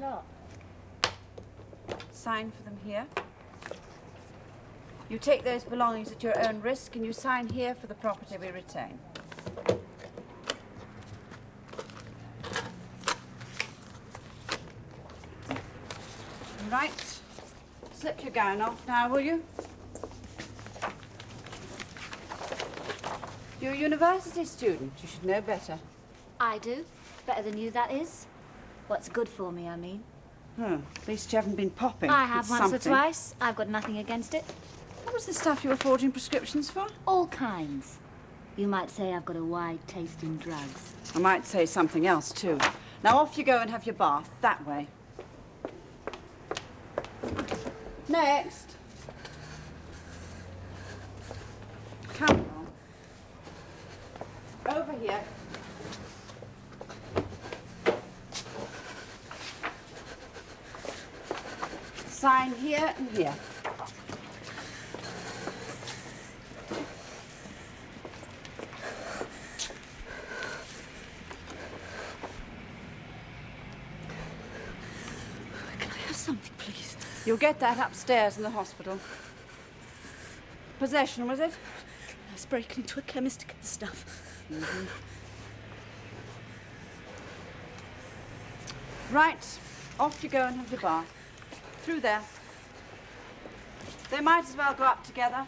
lot. Sign for them here. You take those belongings at your own risk, and you sign here for the property we retain. Right. Slip your gown off now, will you? You're a university student. You should know better. I do. Better than you, that is. What's good for me, I mean. At least you haven't been popping. I have It's once or something. twice. I've got nothing against it. What was the stuff you were forging prescriptions for? All kinds. You might say I've got a wide taste in drugs. I might say something else, too. Now off you go and have your bath. That way. Next. Come on. Over here. Sign here and here. Can I have something, please? You'll get that upstairs in the hospital. Possession, was it? I was breaking into a chemist to get the stuff. Right. Off you go and have your bath. Through there. They might as well go up together.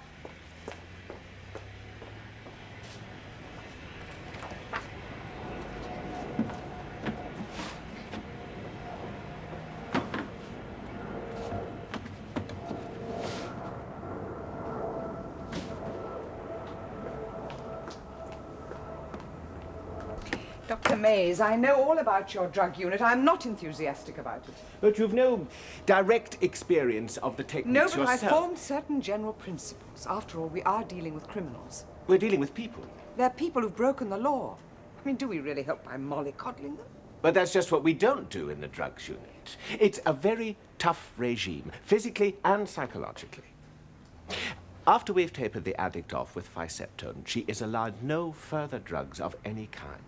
Dr. Mays, I know all about your drug unit. I'm not enthusiastic about it. But you've no direct experience of the No, techniques but I yourself. formed certain general principles. After all, we are dealing with criminals. We're dealing with people. They're people who've broken the law. I mean, do we really help by mollycoddling them? But that's just what we don't do in the drugs unit. It's a very tough regime, physically and psychologically. After we've tapered the addict off with Forrester, she is allowed no further drugs of any kind.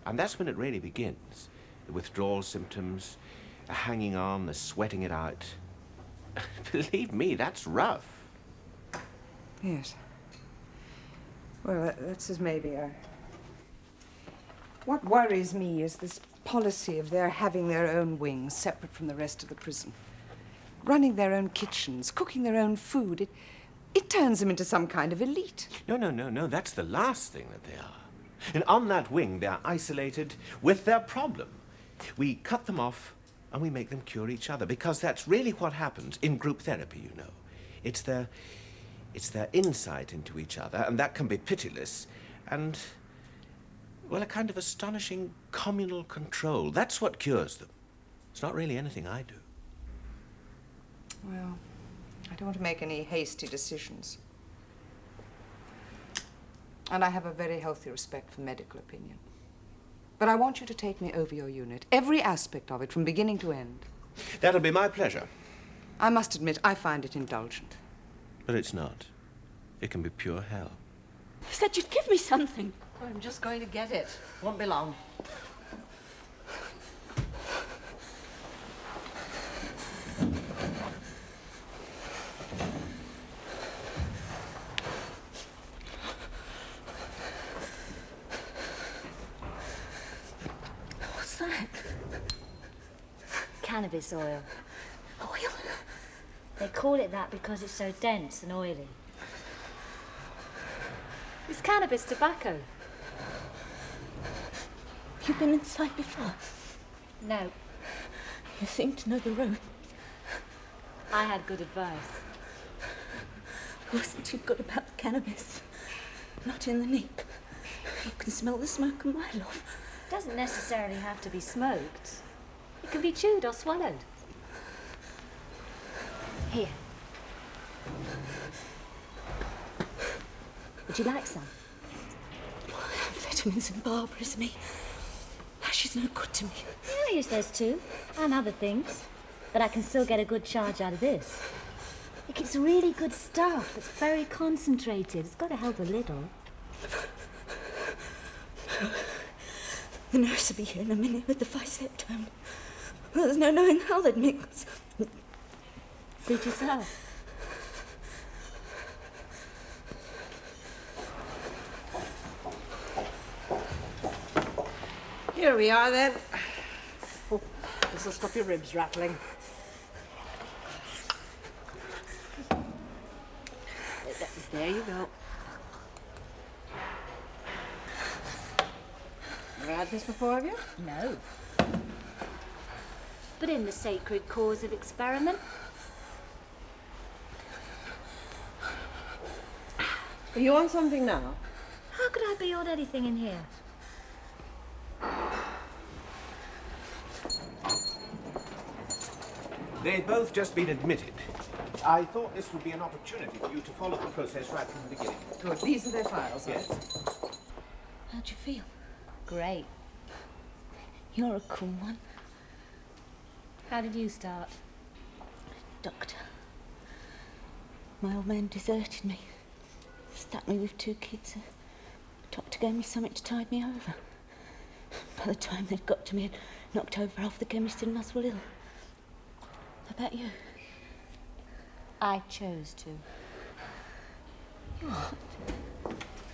And that's when it really begins. The withdrawal symptoms, the hanging on, the sweating it out. Believe me, that's rough. Yes. Well, that's as maybe What worries me is this policy of their having their own wings separate from the rest of the prison. Running their own kitchens, cooking their own food. It turns them into some kind of elite. No. That's the last thing that they are. And on that wing, they're isolated with their problem. We cut them off and we make them cure each other, because that's really what happens in group therapy, you know. It's their insight into each other, and that can be pitiless, and, well, a kind of astonishing communal control. That's what cures them. It's not really anything I do. Well, I don't want to make any hasty decisions. And I have a very healthy respect for medical opinion. But I want you to take me over your unit, every aspect of it, from beginning to end. That'll be my pleasure. I must admit, I find it indulgent. But it's not. It can be pure hell. You said you'd give me something. I'm just going to get it. Won't be long. What's that? Cannabis oil. Oil? They call it that because it's so dense and oily. It's cannabis tobacco. You've been inside before. No, You seem to know the road. I had good advice. Wasn't too good about the cannabis. Not in the neep. You can smell the smoke a mile off. Doesn't necessarily have to be smoked. It can be chewed or swallowed. Here. Would you like some? Amphetamines embarrass me. She's no good to me. I use those too, and other things. But I can still get a good charge out of this. It's really good stuff. It's very concentrated. It's got to help a little. The nurse will be here in a minute with the Forrester. Well, there's no knowing how they'd mix. Suit yourself. Here we are, then. Oh, this'll stop your ribs rattling. There you go. Never had this before, have you? No. But in the sacred cause of experiment. Are you on something now? How could I be on anything in here? They've both just been admitted. I thought this would be an opportunity for you to follow the process right from the beginning. Good. These are their files. Yes. How'd you feel? Great. You're a cool one. How did you start? Doctor. My old man deserted me. Stuck me with 2 kids. Doctor gave me something to tide me over. By the time they'd got to me, I'd knocked over half the chemist in Muswell Hill. How about you? I chose to.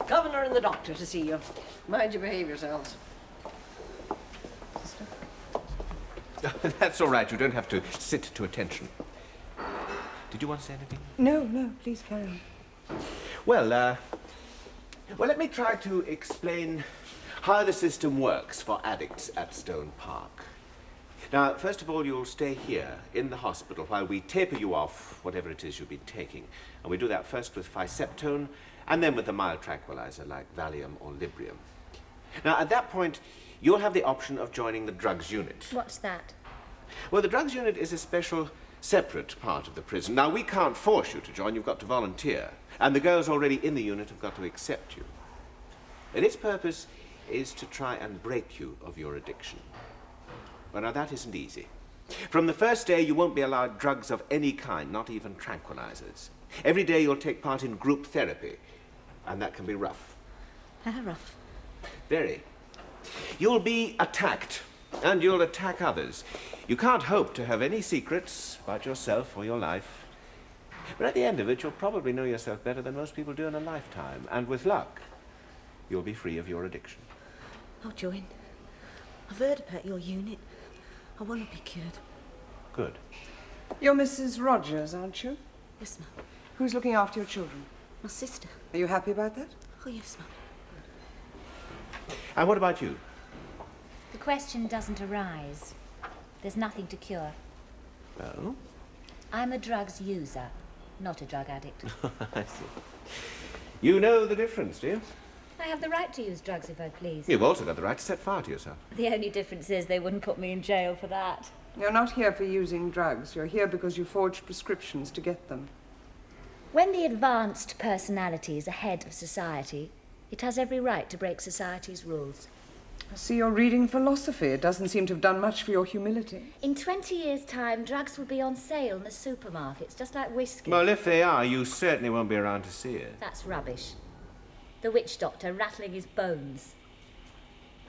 Governor and the doctor to see you. Mind you behave yourselves. That's all right. You don't have to sit to attention. Did you want to say anything? No, no, please carry on. Well, let me try to explain how the system works for addicts at Stone Park. Now, first of all, you'll stay here in the hospital while we taper you off whatever it is you've been taking. And we do that first with Phyceptone and then with a mild tranquilizer like Valium or Librium. Now, at that point, you'll have the option of joining the drugs unit. What's that? Well, the drugs unit is a special, separate part of the prison. Now, we can't force you to join. You've got to volunteer. And the girls already in the unit have got to accept you. And its purpose is to try and break you of your addiction. Well, now, that isn't easy. From the first day, you won't be allowed drugs of any kind, not even tranquilizers. Every day, you'll take part in group therapy, and that can be rough. How rough? Very. You'll be attacked, and you'll attack others. You can't hope to have any secrets about yourself or your life. But at the end of it, you'll probably know yourself better than most people do in a lifetime. And with luck, you'll be free of your addiction. I'll join. I've heard about your unit. I want to be cured. Good. You're Mrs. Rogers, aren't you? Yes, ma'am. Who's looking after your children? My sister. Are you happy about that? Oh, yes, ma'am. And what about you? The question doesn't arise. There's nothing to cure. Well? I'm a drugs user, not a drug addict. I see. You know the difference, do you? I have the right to use drugs if I please. You've also got the right to set fire to yourself. The only difference is they wouldn't put me in jail for that. You're not here for using drugs. You're here because you forged prescriptions to get them. When the advanced personality is ahead of society, it has every right to break society's rules. I see you're reading philosophy. It doesn't seem to have done much for your humility. In 20 years' time, drugs will be on sale in the supermarkets, just like whiskey. Well, if they are, you certainly won't be around to see it. That's rubbish. The witch doctor rattling his bones.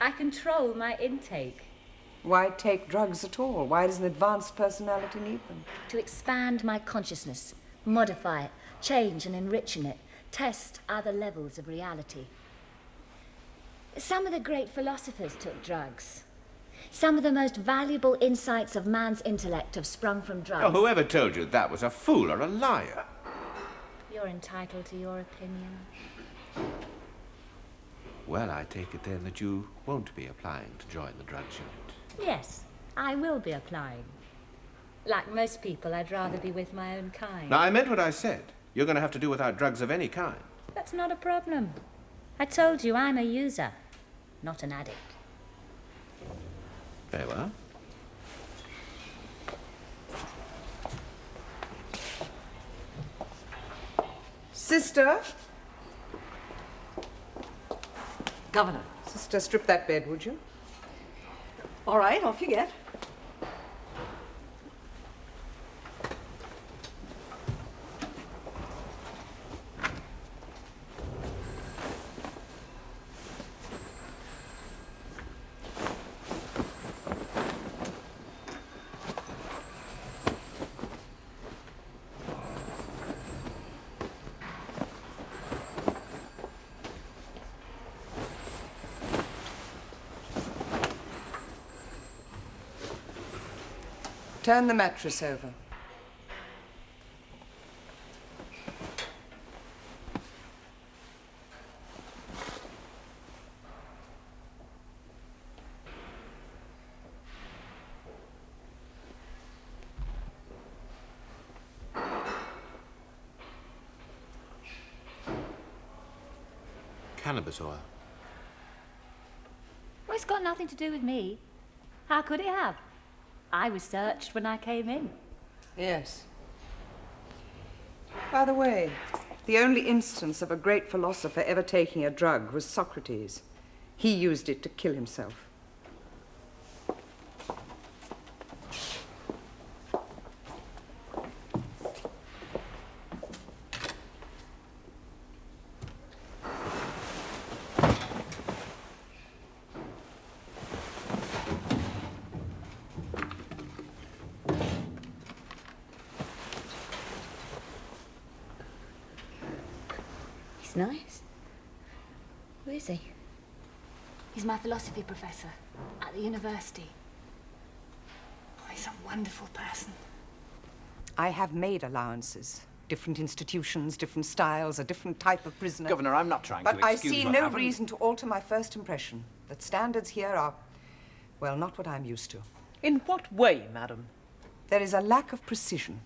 I control my intake. Why take drugs at all? Why does an advanced personality need them? To expand my consciousness, modify it, change and enrich in it, test other levels of reality. Some of the great philosophers took drugs. Some of the most valuable insights of man's intellect have sprung from drugs. Oh, whoever told you that was a fool or a liar? You're entitled to your opinion. Well, I take it then that you won't be applying to join the drugs unit. Yes, I will be applying. Like most people, I'd rather be with my own kind. Now, I meant what I said. You're going to have to do without drugs of any kind. That's not a problem. I told you I'm a user, not an addict. Very well. Sister? Governor. Sister, strip that bed, would you? All right, off you get. Turn the mattress over. Cannabis oil. Well, it's got nothing to do with me. How could it have? I was searched when I came in. Yes. By the way, the only instance of a great philosopher ever taking a drug was Socrates. He used it to kill himself. He's nice. Who is he? He's my philosophy professor at the university. Oh, he's a wonderful person. I have made allowances. Different institutions, different styles, a different type of prisoner. Governor, I'm not trying But to I excuse see what no happened. reason to alter my first impression that standards here are, well, not what I'm used to. In what way, madam? There is a lack of precision,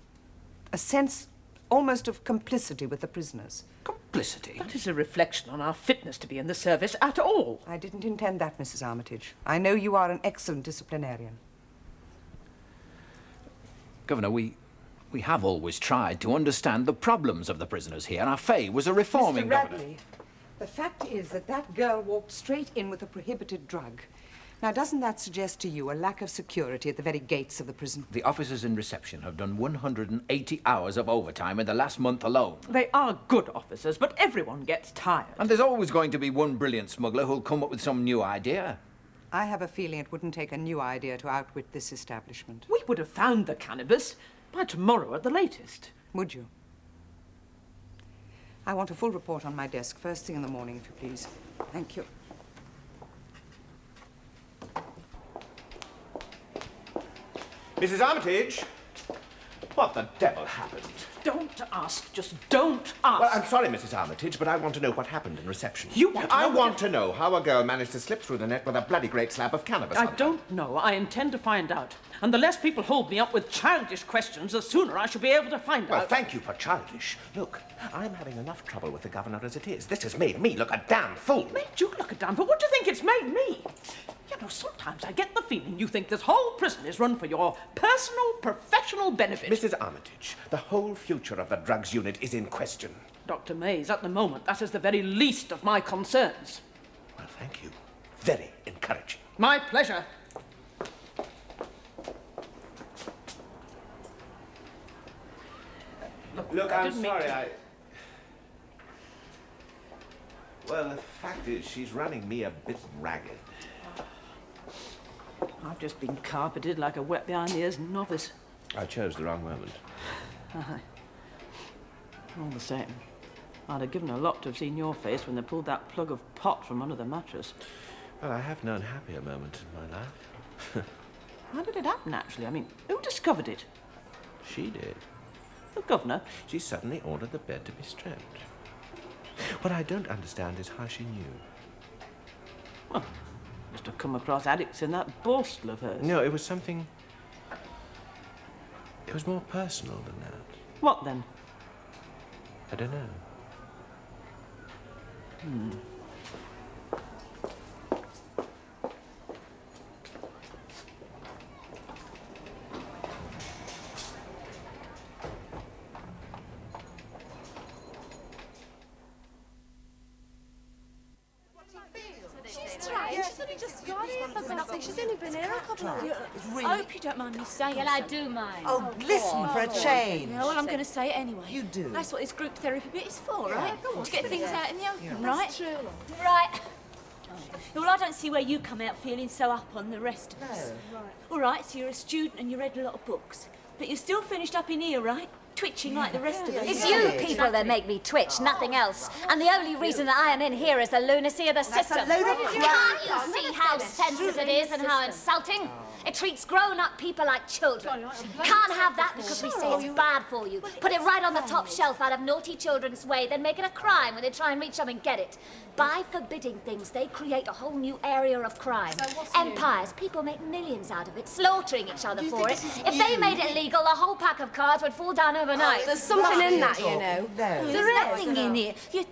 a sense almost of complicity with the prisoners. Complicity? That is a reflection on our fitness to be in the service at all. I didn't intend that, Mrs. Armitage. I know you are an excellent disciplinarian. Governor, we have always tried to understand the problems of the prisoners here. Our Fay was a reforming Mr. governor. Radley, the fact is that that girl walked straight in with a prohibited drug. Now, doesn't that suggest to you a lack of security at the very gates of the prison? The officers in reception have done 180 hours of overtime in the last month alone. They are good officers, but everyone gets tired. And there's always going to be one brilliant smuggler who'll come up with some new idea. I have a feeling it wouldn't take a new idea to outwit this establishment. We would have found the cannabis by tomorrow at the latest. Would you? I want a full report on my desk, first thing in the morning, if you please. Thank you. Mrs. Armitage, what the devil happened? Don't ask. Just don't ask. Well, I'm sorry, Mrs. Armitage, but I want to know what happened in reception. You want to know I what want to know how a girl managed to slip through the net with a bloody great slab of cannabis I on her. don't know. I intend to find out. And the less people hold me up with childish questions, the sooner I shall be able to find Well, out. thank you for childish. Look, I'm having enough trouble with the governor as it is. This has made me look a damn fool. Made you look a damn fool. What do you think it's made me? You know, sometimes I get the feeling you think this whole prison is run for your personal, professional benefit. Mrs. Armitage, the whole future of the drugs unit is in question. Dr. Mays, at the moment, that is the very least of my concerns. Well, thank you. Very encouraging. My pleasure. Look, I I'm didn't mean sorry, to- Well, the fact is, she's running me a bit ragged. I've just been carpeted like a wet behind the ears novice. I chose the wrong moment. All the same, I'd have given a lot to have seen your face when they pulled that plug of pot from under the mattress. Well, I have known happier moments in my life. How did it happen, actually? I mean, who discovered it? She did. The governor? She suddenly ordered the bed to be stripped. What I don't understand is how she knew. Well, must have come across addicts in that borstal of hers. No, it was something... It was more personal than that. What then? I don't know. She's strange. She's only just got here for nothing. She's only been here a couple of weeks. I hope you don't mind me saying Well, I so. do mind. Oh, listen for a change. Yeah, well, I'm going to say it anyway. You do. That's what this group therapy bit is for, right? To get things out in the open, right? That's true. Right. Well, I don't see where you come out feeling so up on the rest of us. All right, so you're a student and you read a lot of books. But you're still finished up in here, right? Twitching like the rest of us. It's you people that make me twitch, nothing else. And the only reason that I am in here is the lunacy of the system. a load of crap. Can't you see how senseless it is and how insulting? It treats grown-up people like children. Can't have that because we say it's bad for you. Put it right on the top shelf out of naughty children's way, then make it a crime when they try and reach them and get it. By forbidding things, they create a whole new area of crime. Empires, people make millions out of it, slaughtering each other for it. If they made it illegal, the whole pack of cards would fall down overnight. There's something in that, you know. There's nothing in it.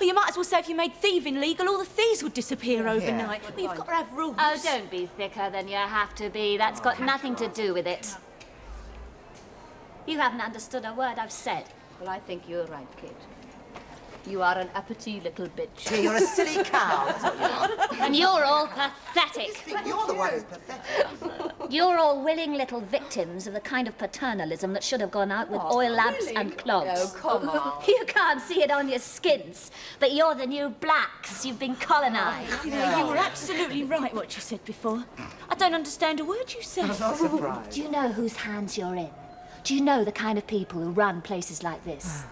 Well, you might as well say if you made thieving legal, all the thieves would disappear overnight. Well, you've got to have rules. Oh, don't be thicker than you have to be. That's got nothing to do with it. You haven't understood a word I've said. Well, I think you're right, kid. You are an uppity little bitch. Yeah, you're a silly cow, that's what you are. And you're all pathetic. You're the one who's pathetic. You're all willing little victims of the kind of paternalism that should have gone out with oil lamps and clogs. Oh, come on. You can't see it on your skins, but you're the new blacks. You've been colonised. You know, you were absolutely right what you said before. I don't understand a word you said. I'm not surprised. Do you know whose hands you're in? Do you know the kind of people who run places like this?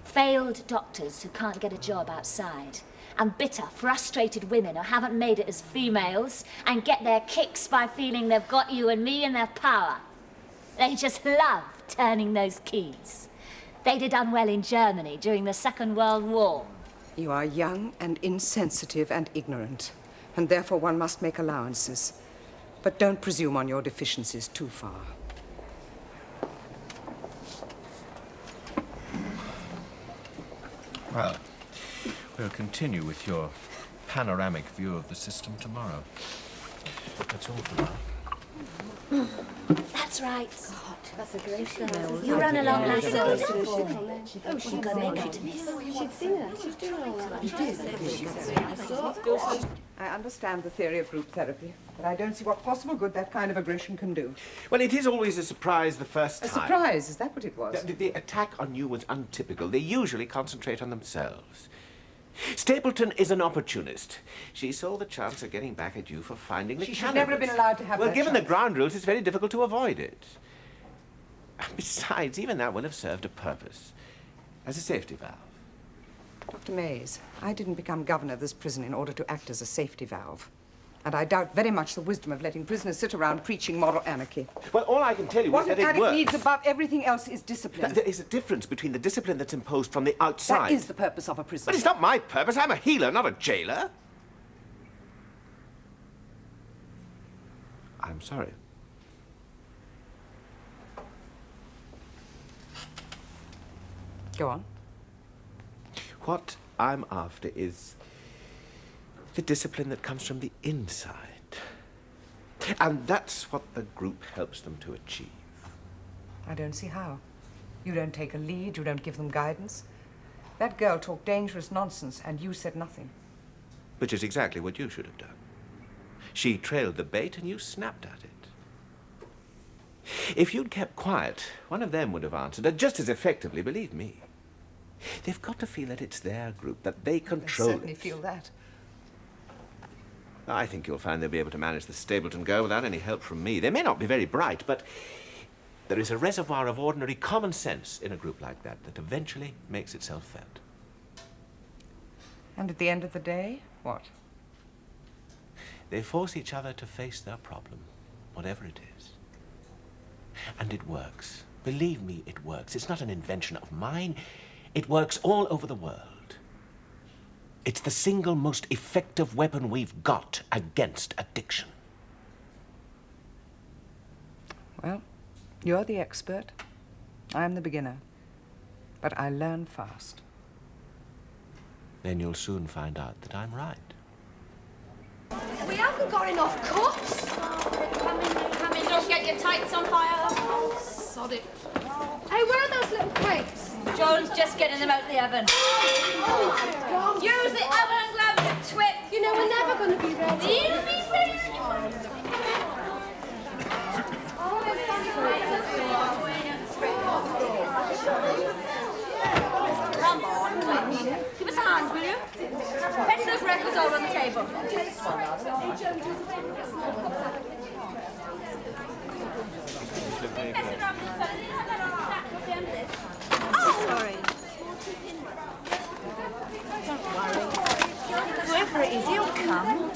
Failed doctors who can't get a job outside, and bitter, frustrated women who haven't made it as females and get their kicks by feeling they've got you and me in their power. They just love turning those keys. They did unwell in Germany during the Second World War. You are young and insensitive and ignorant, and therefore one must make allowances. But don't presume on your deficiencies too far. Well, we'll continue with your panoramic view of the system tomorrow. That's all for now. That's right. That's a great smell. You run along like a good boy. You've got makeup to miss. She'd seen her. She's doing all that. I understand the theory of group therapy, but I don't see what possible good that kind of aggression can do. Well, it is always a surprise the first A time. surprise, is that what it was? The attack on you was untypical. They usually concentrate on themselves. Stapleton is an opportunist. She saw the chance of getting back at you for finding the She candidates. should never have been allowed to have Well, that given the chance. ground rules, it's very difficult to avoid it. Besides, even that would have served a purpose as a safety valve. Dr. Mays, I didn't become governor of this prison in order to act as a safety valve. And I doubt very much the wisdom of letting prisoners sit around preaching moral anarchy. Well, all I can tell you What is that an it addict works. needs above everything else is discipline. There is a difference between the discipline that's imposed from the outside. That is the purpose of a prison. But it's not my purpose. I'm a healer, not a jailer. I'm sorry. Go on. What I'm after is the discipline that comes from the inside. And that's what the group helps them to achieve. I don't see how. You don't take a lead, you don't give them guidance. That girl talked dangerous nonsense, and you said nothing. Which is exactly what you should have done. She trailed the bait and you snapped at it. If you'd kept quiet, one of them would have answered, and just as effectively, believe me. They've got to feel that it's their group, that they control They certainly it. feel that. I think you'll find they'll be able to manage the Stapleton girl without any help from me. They may not be very bright, but there is a reservoir of ordinary common sense in a group like that that eventually makes itself felt. And at the end of the day, what? They force each other to face their problem, whatever it is. And it works. Believe me, it works. It's not an invention of mine. It works all over the world. It's the single most effective weapon we've got against addiction. Well, you're the expert. I'm the beginner. But I learn fast. Then you'll soon find out that I'm right. We haven't got enough cooks. Come in, don't get your tights on fire. Sod it. Hey, where are those little cakes? Joel's just getting them out of the oven. Use the oven glove to twit. You know, we're never going to be ready. You'll be ready. Come on, give us a hand, will you? Fetch those records over on the table. Oh, sorry. Don't worry. Whoever it is, he'll come.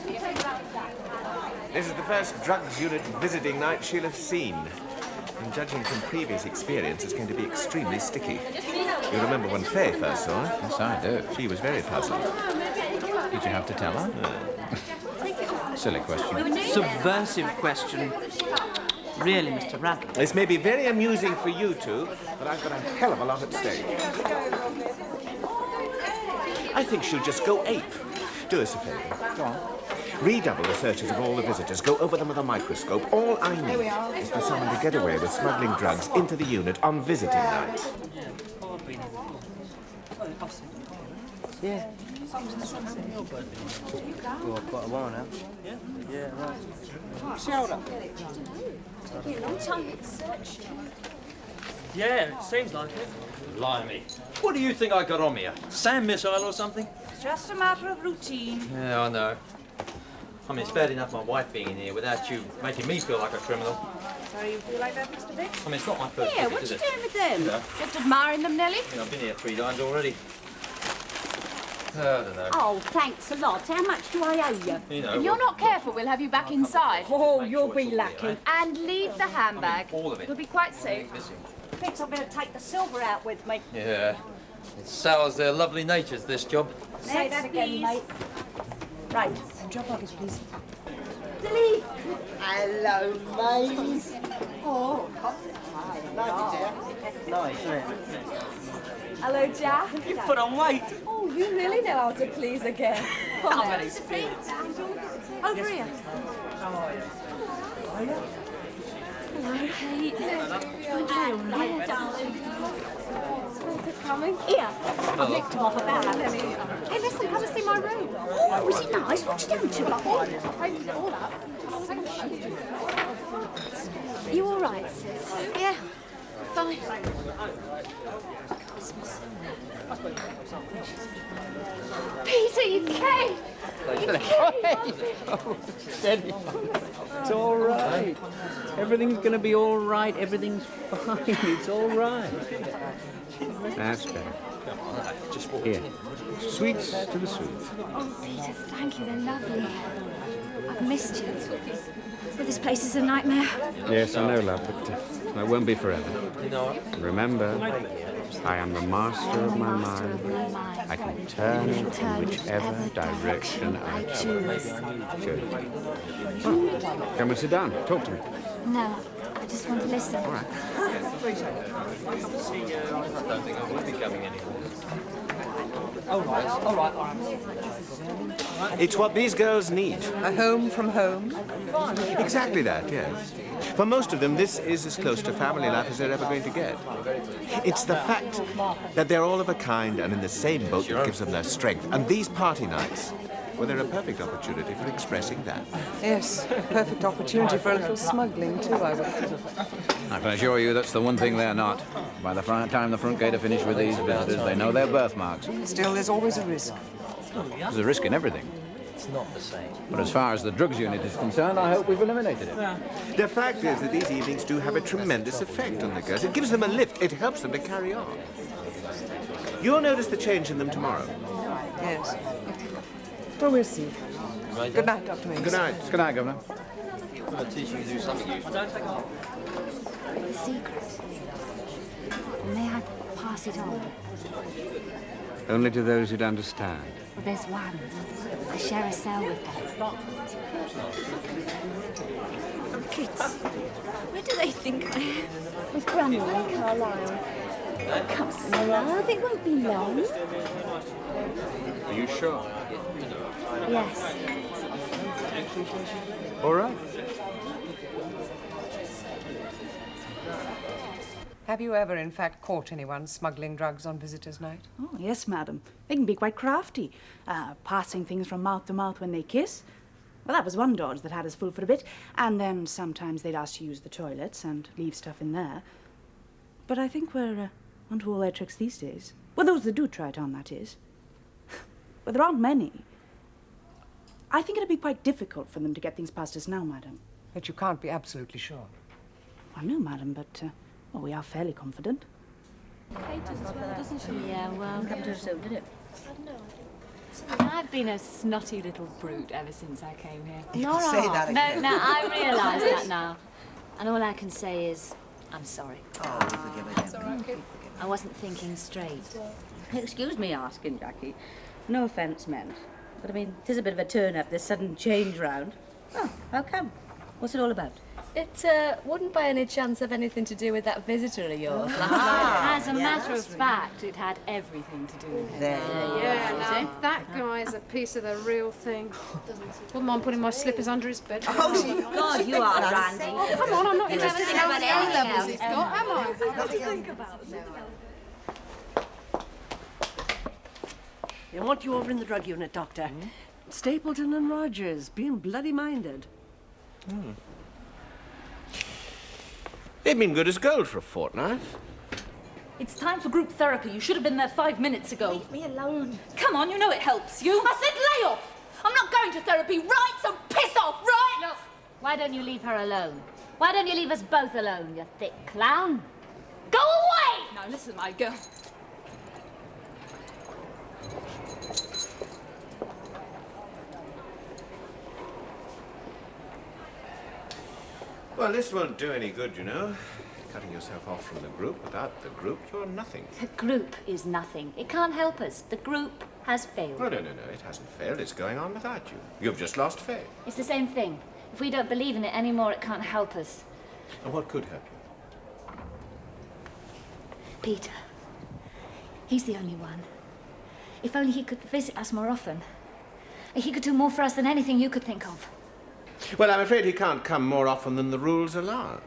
This is the first drugs unit visiting night she'll have seen. And judging from previous experience, it's going to be extremely sticky. You remember when Faye first saw her? Yes, I do. She was very puzzled. Did you have to tell her? Silly question. Subversive question. Really, Mr. Radley. This may be very amusing for you two, but I've got a hell of a lot at stake. I think she'll just go ape. Do us a favour. Go on. Redouble the searches of all the visitors. Go over them with a microscope. All I need is for someone to get away with smuggling drugs into the unit on visiting night. Yeah. Well, quite a while now. Yeah, right. Taking a long time to search. Yeah, it seems like it. Blimey. What do you think I got on me? A sand missile or something? It's just a matter of routine. Yeah, I know. I mean, it's bad enough my wife being in here without you making me feel like a criminal. Sorry you feel like that, Mr. Vick? I mean, it's not my first Here, visit, what is you it? doing with them? Yeah. Just admiring them, Nellie? I mean, I've been here 3 times already. I don't know. Oh, thanks a lot. How much do I owe you? You know, If you're not careful, we'll have you back inside. Oh, Make you'll sure be it's all lucky. clear, And leave the handbag. all of it. We'll be quite safe. Missing. Thinks I better take the silver out with me. Yeah. It sours their lovely natures, this job. Say that again, mate. Right. Drop pockets, please. Lily! Hello, ladies. Oh, Nice, isn't it? Hello, Jack. You put on weight. Oh, you really know how to please a girl. Over here. Coming? Here. I've licked him off about that. Hey, listen, come and see my room. Oh, is it nice? What you doing to it? You all right, sis? Yeah, fine. Peter, you came! Steady. It's all right. Everything's going to be all right. Everything's fine. It's all right. That's better. Here. Sweets to the sweet. Oh, Peter, thank you. They're lovely. I've missed you. But this place is a nightmare. Yes, I know, love, but it won't be forever. Remember, I am the master of my mind. I can turn it in whichever direction I choose. Good. Well, come and sit down. Talk to me. No, I just want to listen. All right. I don't think I will be coming anymore. All right. It's what these girls need. A home from home? Exactly that, yes. For most of them, this is as close to family life as they're ever going to get. It's the fact that they're all of a kind and in the same boat that gives them their strength. And these party nights, well, they're a perfect opportunity for expressing that. Yes, perfect opportunity for a little smuggling, too, I would think. I can assure you that's the one thing they're not. By the time the front gate are finished with these visitors, they know their birthmarks. Still, there's always a risk. There's a risk in everything. It's not the same. But as far as the drugs unit is concerned, I hope we've eliminated it. The fact is that these evenings do have a tremendous effect on the girls. It gives them a lift. It helps them to carry on. You'll notice the change in them tomorrow. Yes. Well, we'll see. Good night, Dr. Mings. Good night. Good night, Governor. I'm going to teach you to do something useful. The secret. May I pass it on? Only to those who'd understand. Well, there's one. I share a cell with her. Kids, where do they think I am? With Grandma and Carlisle. Come see me. I think won't be long. Are you sure? Yes. All right. Have you ever, in fact, caught anyone smuggling drugs on visitors' night? Oh, yes, madam. They can be quite crafty, passing things from mouth to mouth when they kiss. Well, that was one dodge that had us full for a bit, and then sometimes they'd ask to use the toilets and leave stuff in there. But I think we're onto all their tricks these days. Well, those that do try it on, that is. Well, there aren't many. I think it'd be quite difficult for them to get things past us now, madam. But you can't be absolutely sure. I know, madam, but well, we are fairly confident. Kate does as well, doesn't she? Yeah, well, come to her soon, did it? I've been a snotty little brute ever since I came here. Nor Say I. that again. No, I realise that now. And all I can say is, I'm sorry. Oh, we forgive it. That's all right. I wasn't thinking straight. Excuse me asking, Jackie. No offence meant. But I mean, 'tis a bit of a turn-up, this sudden change round. Oh, how come? What's it all about? It wouldn't by any chance have anything to do with that visitor of yours last night. As a matter of fact, it had everything to do with him. Yeah, now that guy's a piece of the real thing. Wouldn't mind putting my slippers under his bed. Oh, God, you are, Randy. Oh, come on, I'm not interested in how many A-levels he's got, am I? What do you think about it? They want you over in the drug unit, Doctor. Stapleton and Rogers, being bloody minded. They've been good as gold for a fortnight. It's time for group therapy. You should have been there 5 minutes ago. Leave me alone. Come on, you know it helps you. I said lay off. I'm not going to therapy, right? So piss off, right? Look, why don't you leave her alone? Why don't you leave us both alone, you thick clown? Go away! Now listen, my girl. Well, this won't do any good, you know. Cutting yourself off from the group. Without the group, you're nothing. The group is nothing. It can't help us. The group has failed. Oh, no, it hasn't failed. It's going on without you. You've just lost faith. It's the same thing. If we don't believe in it anymore, it can't help us. And what could help you? Peter. He's the only one. If only he could visit us more often. He could do more for us than anything you could think of. Well, I'm afraid he can't come more often than the rules allow.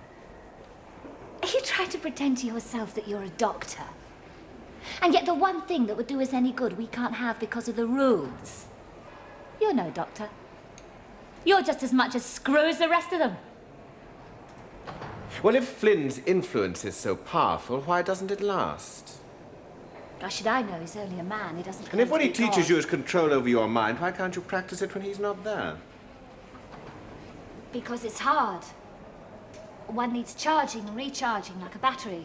You try to pretend to yourself that you're a doctor. And yet the one thing that would do us any good we can't have because of the rules. You're no doctor. You're just as much a screw as the rest of them. Well, if Flynn's influence is so powerful, why doesn't it last? How should I know? He's only a man. He doesn't. And if what he claim to be teaches God. you is control over your mind, why can't you practice it when he's not there? Because it's hard. One needs charging and recharging like a battery.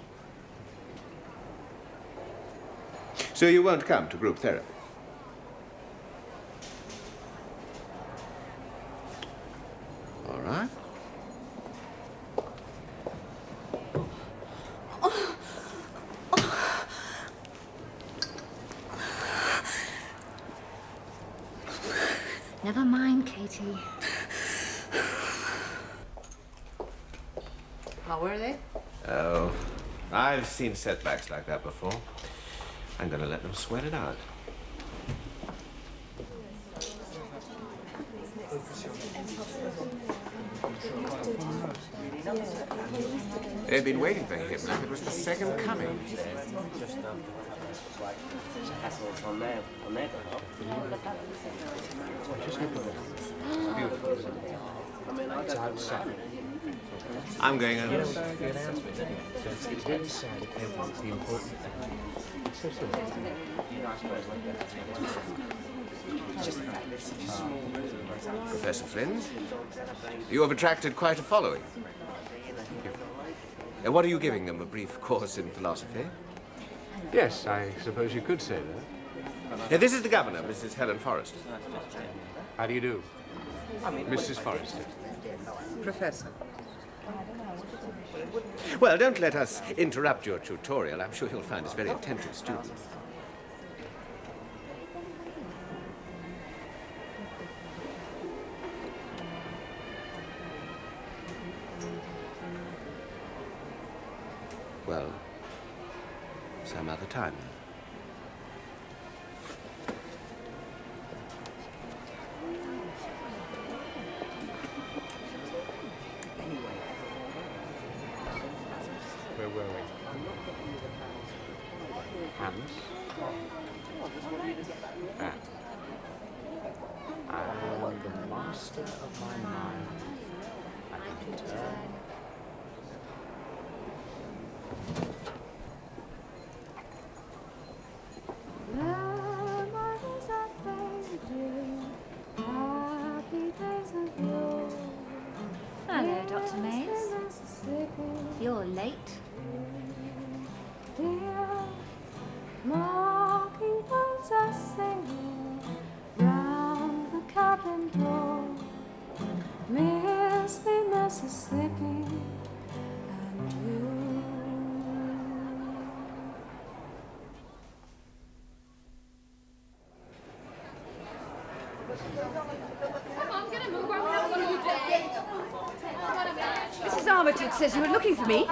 So you won't come to group therapy? All right. Never mind, Katie. How were they? Oh, I've seen setbacks like that before. I'm going to let them sweat it out. They've been waiting for him like it was the second coming. It's outside. I'm going over. It's inside everyone's the important Professor Flynn, you have attracted quite a following. What are you giving them, a brief course in philosophy? Yes, I suppose you could say that. This is the governor, Mrs. Helen Forrester. How do you do? Mrs. Forrester. Professor. Well, don't let us interrupt your tutorial. I'm sure you'll find us very attentive students. Well, some other time. Where were we? Hands. And I am the master of my mind. I can turn. Hello, Dr. Mays. You're late. open door. Miss the Mississippi and you. Mrs. Armitage says you were looking for me.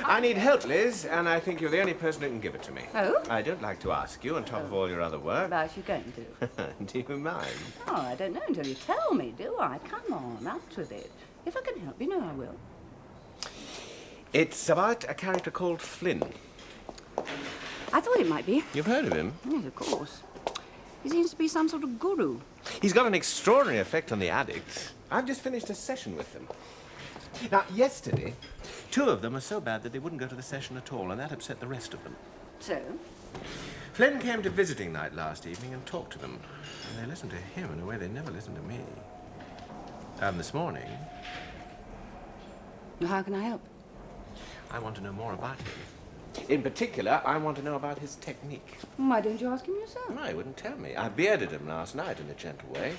I need help, Liz, and I think you're the only person who can give it to me. Oh? I don't like to ask you on top of all your other work. About you going to? Do you mind? Oh, I don't know until you tell me, do I? Come on, out with it. If I can help, you know I will. It's about a character called Flynn. I thought it might be. You've heard of him? Yes, of course. He seems to be some sort of guru. He's got an extraordinary effect on the addicts. I've just finished a session with them. Now, yesterday, 2 of them were so bad that they wouldn't go to the session at all, and that upset the rest of them. So? Flynn came to visiting night last evening and talked to them. And they listened to him in a way they never listened to me. And this morning... How can I help? I want to know more about him. In particular, I want to know about his technique. Why don't you ask him yourself? No, he wouldn't tell me. I bearded him last night in a gentle way.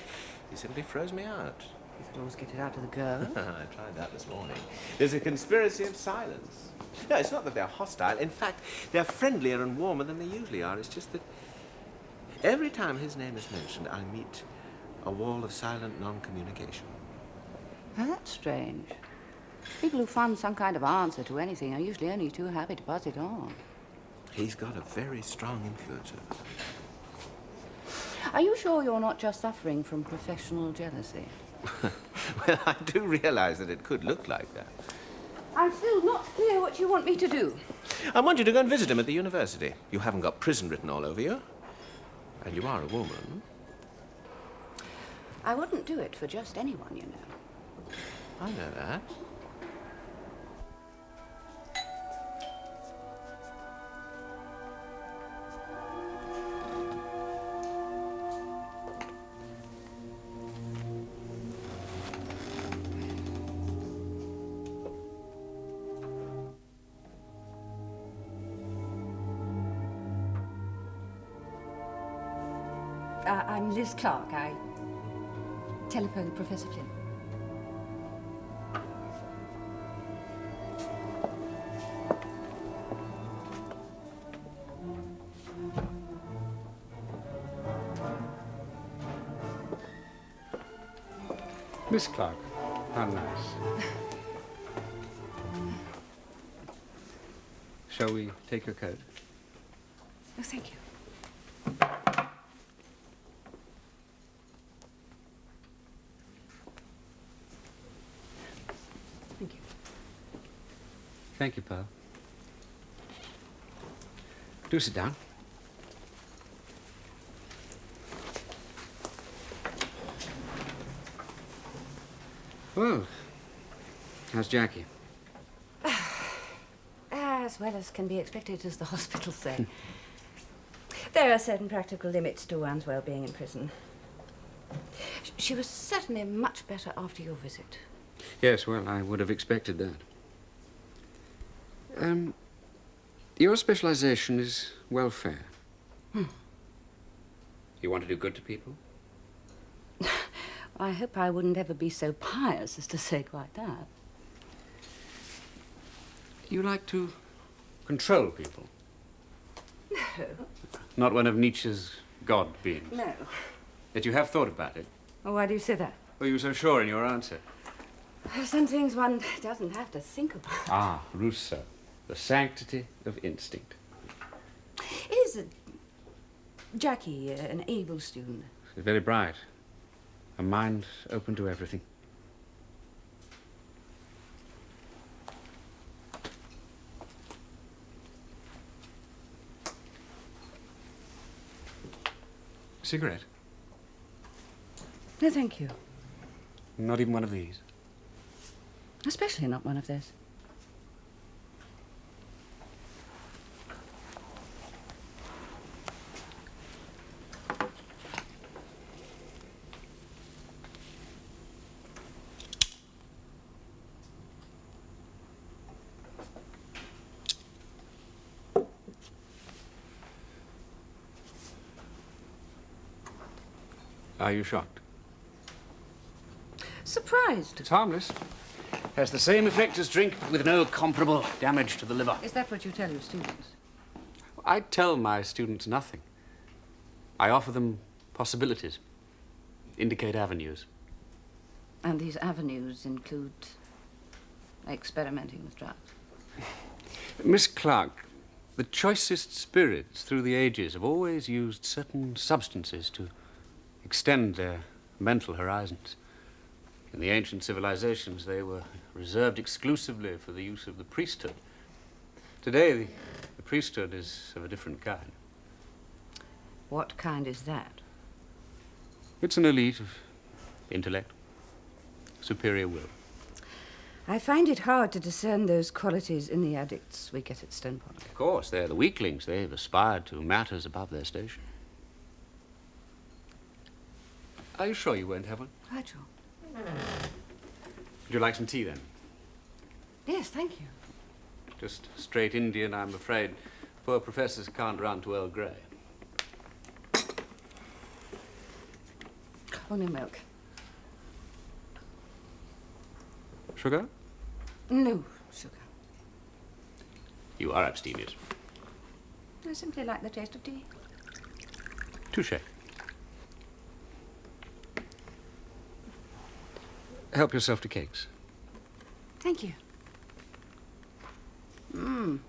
He simply froze me out. You could always get it out of the girl. I tried that this morning. There's a conspiracy of silence. No, it's not that they're hostile. In fact, they're friendlier and warmer than they usually are. It's just that every time his name is mentioned, I meet a wall of silent non-communication. Oh, that's strange. People who find some kind of answer to anything are usually only too happy to pass it on. He's got a very strong influence over them. Are you sure you're not just suffering from professional jealousy? Well, I do realize that it could look like that. I'm still not clear what you want me to do. I want you to go and visit him at the university. You haven't got prison written all over you. And you are a woman. I wouldn't do it for just anyone, you know. I know that. I'm Liz Clark. I telephoned Professor Flynn. Miss Clark, how nice. Shall we take your coat? Oh, thank you. Thank you. Thank you, Pearl. Do sit down. Well, how's Jackie? As well as can be expected, as the hospitals say. There are certain practical limits to one's well-being in prison. She was certainly much better after your visit. Yes, well, I would have expected that. Your specialization is welfare. You want to do good to people? I hope I wouldn't ever be so pious as to say quite that. You like to control people? No. Not one of Nietzsche's God beings? No. Yet you have thought about it? Well, why do you say that? Were you so sure in your answer? Some things one doesn't have to think about. Ah, Rousseau. The sanctity of instinct. Is Jackie an able student? She's very bright. A mind open to everything. Cigarette? No, thank you. Not even one of these? Especially not one of those. Are you shocked? Surprised. It's harmless. Has the same effect as drink, but with no comparable damage to the liver. Is that what you tell your students? I tell my students nothing. I offer them possibilities, indicate avenues. And these avenues include experimenting with drugs? Miss Clark, the choicest spirits through the ages have always used certain substances to extend their mental horizons. In the ancient civilizations, they were reserved exclusively for the use of the priesthood. Today, the priesthood is of a different kind. What kind is that? It's an elite of intellect, superior will. I find it hard to discern those qualities in the addicts we get at Stone Pond. Of course, they're the weaklings. They've aspired to matters above their station. Are you sure you won't have one? Quite sure. Would you like some tea, then? Yes, thank you. Just straight Indian, I'm afraid. Poor professors can't run to Earl Grey. Only milk. Sugar? No sugar. You are abstemious. I simply like the taste of tea. Touché. Help yourself to cakes. Thank you. Mmm.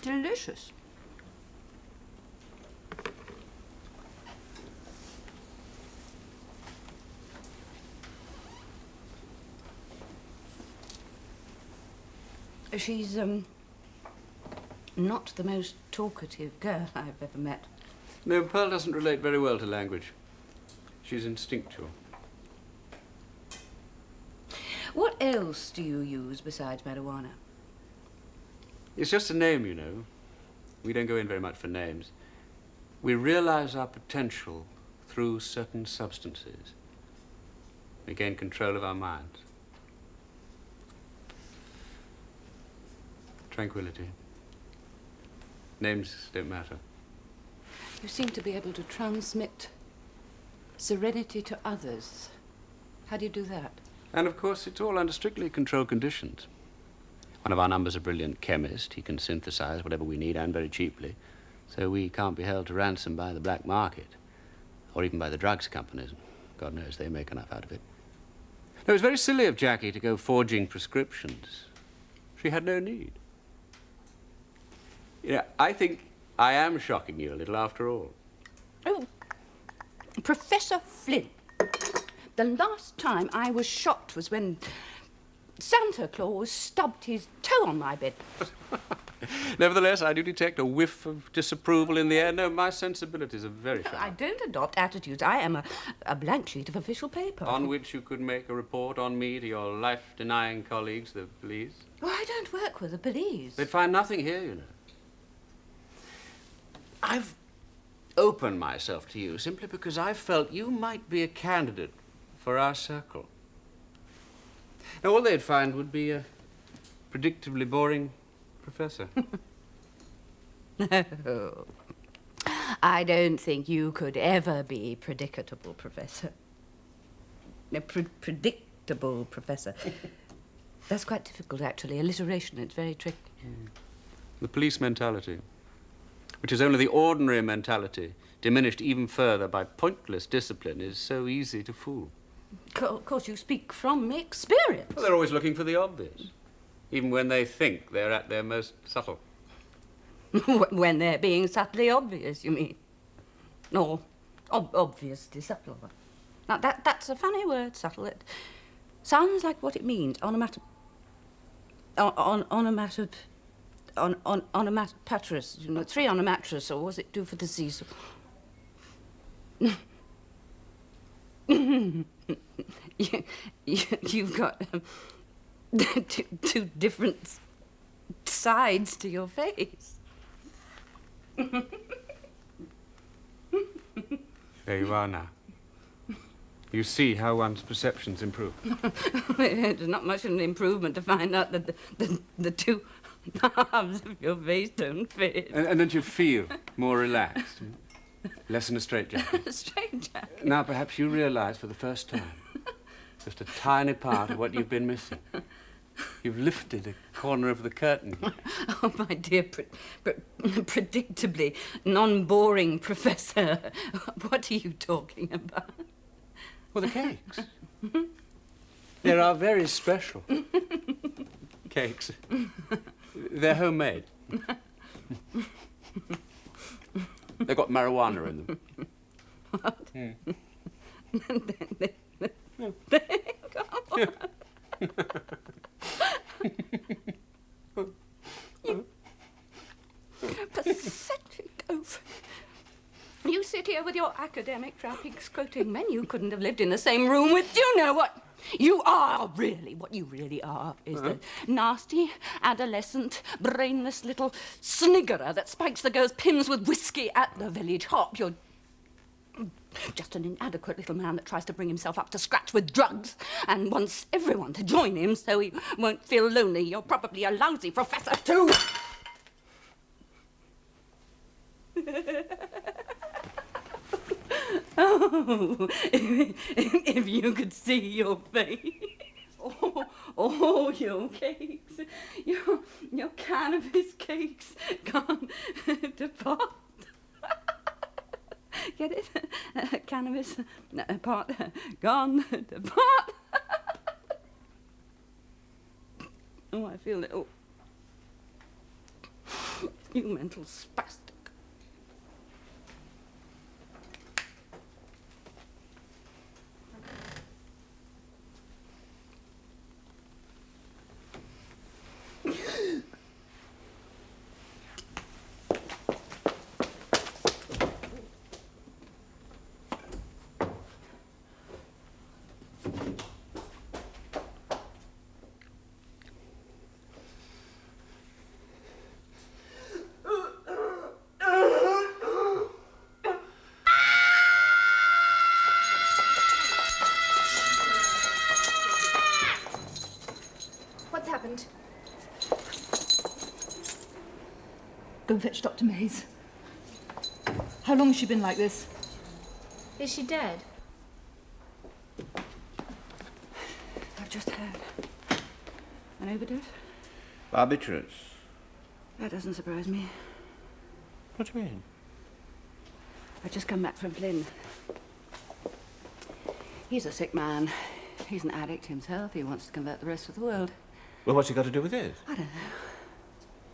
Delicious. She's, not the most talkative girl I've ever met. No, Pearl doesn't relate very well to language. She's instinctual. What else do you use besides marijuana? It's just a name, you know. We don't go in very much for names. We realize our potential through certain substances. We gain control of our minds. Tranquility. Names don't matter. You seem to be able to transmit serenity to others. How do you do that? And of course, it's all under strictly controlled conditions. One of our number's a brilliant chemist. He can synthesize whatever we need, and very cheaply. So we can't be held to ransom by the black market, or even by the drugs companies. God knows they make enough out of it. No, it was very silly of Jackie to go forging prescriptions. She had no need. You know, I think I am shocking you a little after all. Oh, Professor Flynn. The last time I was shocked was when Santa Claus stubbed his toe on my bed. Nevertheless, I do detect a whiff of disapproval in the air. No, my sensibilities are very sharp. I don't adopt attitudes. I am a blank sheet of official paper. On which you could make a report on me to your life-denying colleagues, the police? Oh, I don't work with the police. They'd find nothing here, you know. I've opened myself to you simply because I felt you might be a candidate for our circle. Now, all they'd find would be a predictably boring professor. No. I don't think you could ever be predictable, Professor. No, predictable, Professor. That's quite difficult, actually. Alliteration, it's very tricky. The police mentality, which is only the ordinary mentality, diminished even further by pointless discipline, is so easy to fool. Of course, you speak from experience. Well, they're always looking for the obvious, even when they think they're at their most subtle. When they're being subtly obvious, you mean? Or obviously subtle. Now, that's a funny word, subtle. It sounds like what it means, onomatopoeia. Onomatopatrus, you know, 3 on a mattress, or was it 2 for the seas? You've got two different sides to your face. There you are now. You see how one's perceptions improve. It's not much of an improvement to find out that the two halves of your face don't fit. And don't you feel more relaxed? Less than a straitjacket. A straitjacket? Now, perhaps you realise for the first time just a tiny part of what you've been missing. You've lifted a corner of the curtain. Oh, my dear, predictably non-boring professor. What are you talking about? Well, the cakes. There are very special cakes. They're homemade. They've got marijuana in them. What? You pathetic oaf. You sit here with your academic trappings quoting men you couldn't have lived in the same room with. Do you know what you are really? What you really are is the nasty, adolescent, brainless little sniggerer that spikes the girls' pins with whiskey at the village hop. You're just an inadequate little man that tries to bring himself up to scratch with drugs and wants everyone to join him so he won't feel lonely. You're probably a lousy professor, too. Oh, if you could see your face. Oh, your cakes. Your cannabis cakes gone to pot. Get it? Cannabis pot gone to pot. Oh, I feel it. Oh. You mental spastic. What's happened? Go and fetch Dr. Mays. How long has she been like this? Is she dead? I've just heard. An overdose? Barbiturates. That doesn't surprise me. What do you mean? I've just come back from Flynn. He's a sick man. He's an addict himself. He wants to convert the rest of the world. Well, what's he got to do with it? I don't know.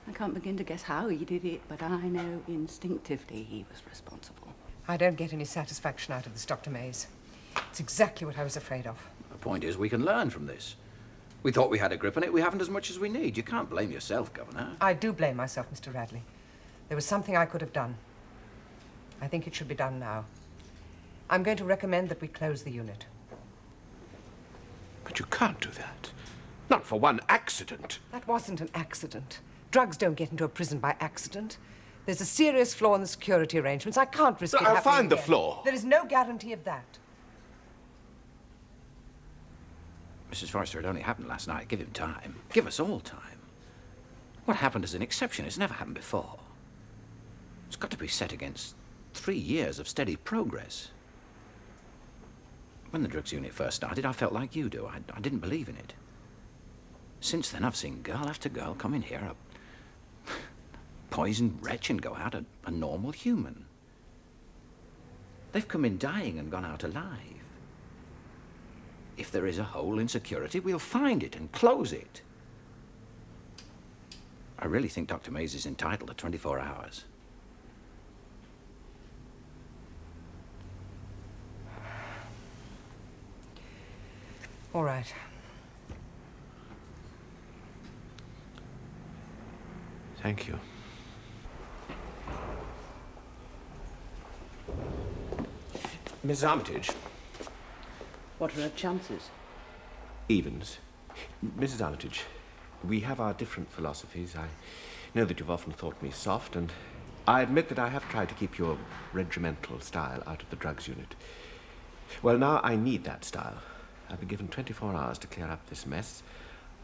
I can't begin to guess how he did it, but I know instinctively he was responsible. I don't get any satisfaction out of this, Dr. Mays. It's exactly what I was afraid of. The point is, we can learn from this. We thought we had a grip on it. We haven't as much as we need. You can't blame yourself, Governor. I do blame myself, Mr. Radley. There was something I could have done. I think it should be done now. I'm going to recommend that we close the unit. But you can't do that. Not for one accident. That wasn't an accident. Drugs don't get into a prison by accident. There's a serious flaw in the security arrangements. I can't risk it I'll happening find the again. flaw. There is no guarantee of that. Mrs. Forrester, it only happened last night. Give him time. Give us all time. What happened is an exception. It's never happened before. It's got to be set against 3 years of steady progress. When the drugs unit first started, I felt like you do. I didn't believe in it. Since then, I've seen girl after girl come in here, a poisoned wretch, and go out a normal human. They've come in dying and gone out alive. If there is a hole in security, we'll find it and close it. I really think Dr. Mays is entitled to 24 hours. All right. Thank you. Miss Armitage. What are her chances? Evens. Mrs. Armitage, we have our different philosophies. I know that you've often thought me soft, and I admit that I have tried to keep your regimental style out of the drugs unit. Well, now I need that style. I've been given 24 hours to clear up this mess,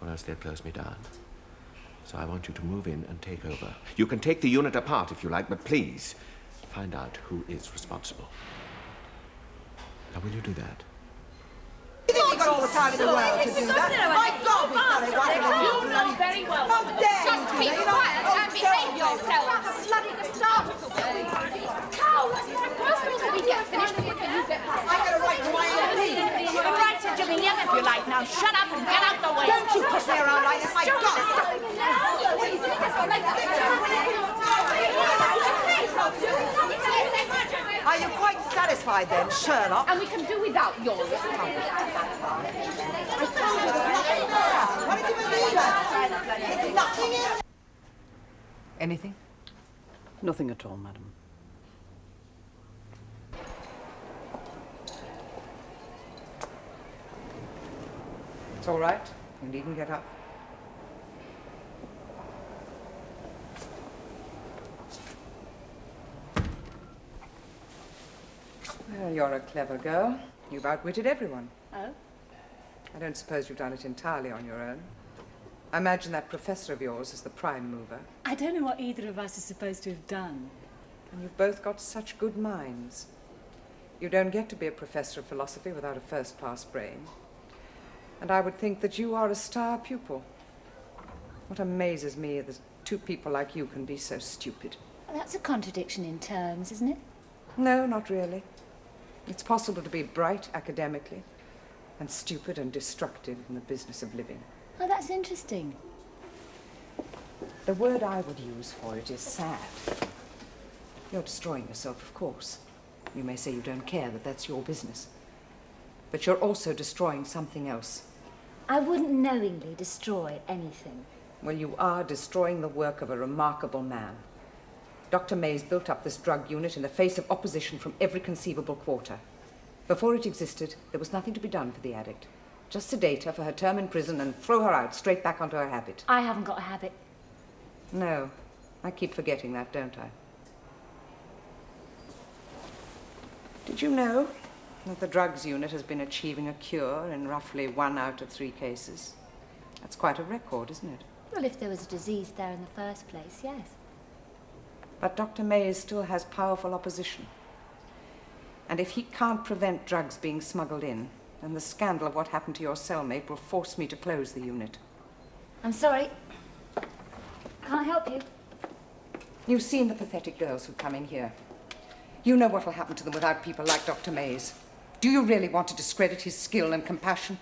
or else they'll close me down. So I want you to move in and take over. You can take the unit apart if you like, but please, find out who is responsible. Now, will you do that? You think you've got all the time in the world to do that? My God, we've done it. You know very well. How dare you Just do keep that? quiet and behave yourselves. That's bloody the start of the way. Carl, that's my personal so we get finished and you get past. I got a right to my own opinion. You can write to Jimmy Young if you like. Now shut up and get out the way. Don't you push me around like that, my God. Are you quite satisfied then, Sherlock? And we can do without your response. Anything? Nothing at all, madam. It's all right. You needn't get up. Well, you're a clever girl. You've outwitted everyone. Oh? I don't suppose you've done it entirely on your own. I imagine that professor of yours is the prime mover. I don't know what either of us is supposed to have done. And you've both got such good minds. You don't get to be a professor of philosophy without a first-class brain. And I would think that you are a star pupil. What amazes me is that two people like you can be so stupid. Well, that's a contradiction in terms, isn't it? No, not really. It's possible to be bright academically and stupid and destructive in the business of living. Oh, that's interesting. The word I would use for it is sad. You're destroying yourself, of course. You may say you don't care, that that's your business. But you're also destroying something else. I wouldn't knowingly destroy anything. Well, you are destroying the work of a remarkable man. Dr. Mays built up this drug unit in the face of opposition from every conceivable quarter. Before it existed, there was nothing to be done for the addict. Just sedate her for her term in prison and throw her out straight back onto her habit. I haven't got a habit. No, I keep forgetting that, don't I? Did you know that the drugs unit has been achieving a cure in roughly 1 out of 3 cases? That's quite a record, isn't it? Well, if there was a disease there in the first place, yes. But Dr. Mays still has powerful opposition. And if he can't prevent drugs being smuggled in, then the scandal of what happened to your cellmate will force me to close the unit. I'm sorry. Can't help you. You've seen the pathetic girls who come in here. You know what will happen to them without people like Dr. Mays. Do you really want to discredit his skill and compassion?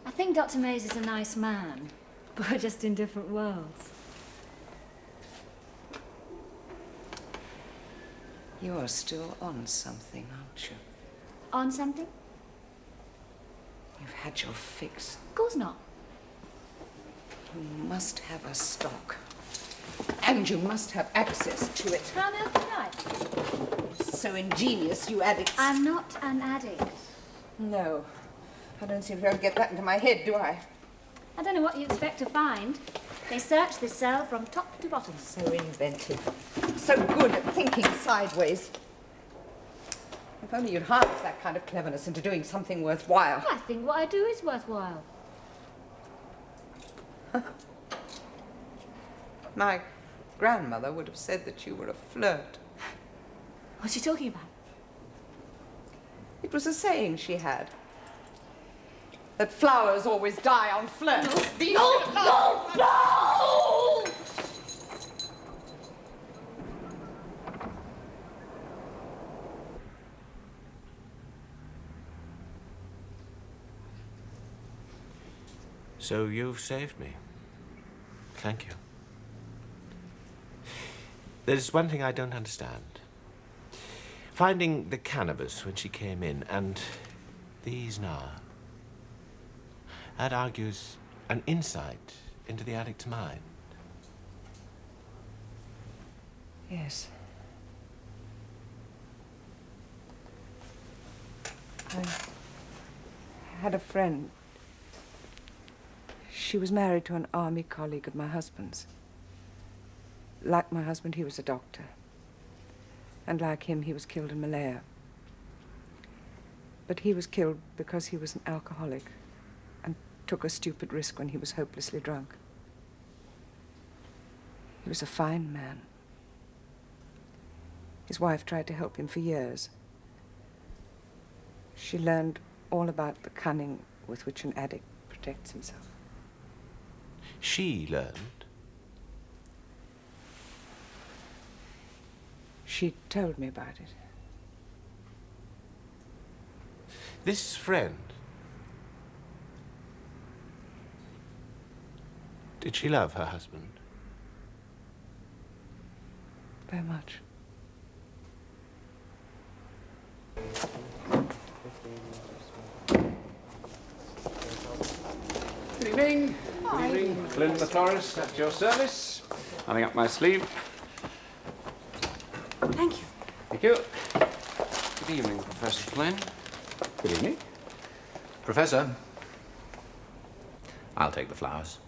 I think Dr. Mays is a nice man, but we're just in different worlds. You're still on something, aren't you? On something? You've had your fix. Of course not. You must have a stock. And you must have access to it. How on earth did I? So ingenious, you addicts. I'm not an addict. No. I don't seem to be able to get that into my head, do I? I don't know what you expect to find. They searched this cell from top to bottom. So inventive. So good at thinking sideways. If only you'd harness that kind of cleverness into doing something worthwhile. I think what I do is worthwhile. My grandmother would have said that you were a flirt. What's she talking about? It was a saying she had. That flowers always die on flirts. No! So you've saved me. Thank you. There's one thing I don't understand. Finding the cannabis when she came in, and these now. That argues an insight into the addict's mind. Yes. I had a friend. She was married to an army colleague of my husband's. Like my husband, he was a doctor. And like him, he was killed in Malaya. But he was killed because he was an alcoholic and took a stupid risk when he was hopelessly drunk. He was a fine man. His wife tried to help him for years. She learned all about the cunning with which an addict protects himself. She learned? She told me about it. This friend, did she love her husband? Very much. Good evening. Good evening. Flynn the florist at your service. Having up my sleeve. Thank you. Thank you. Good evening, Professor Flynn. Good evening. Professor, I'll take the flowers.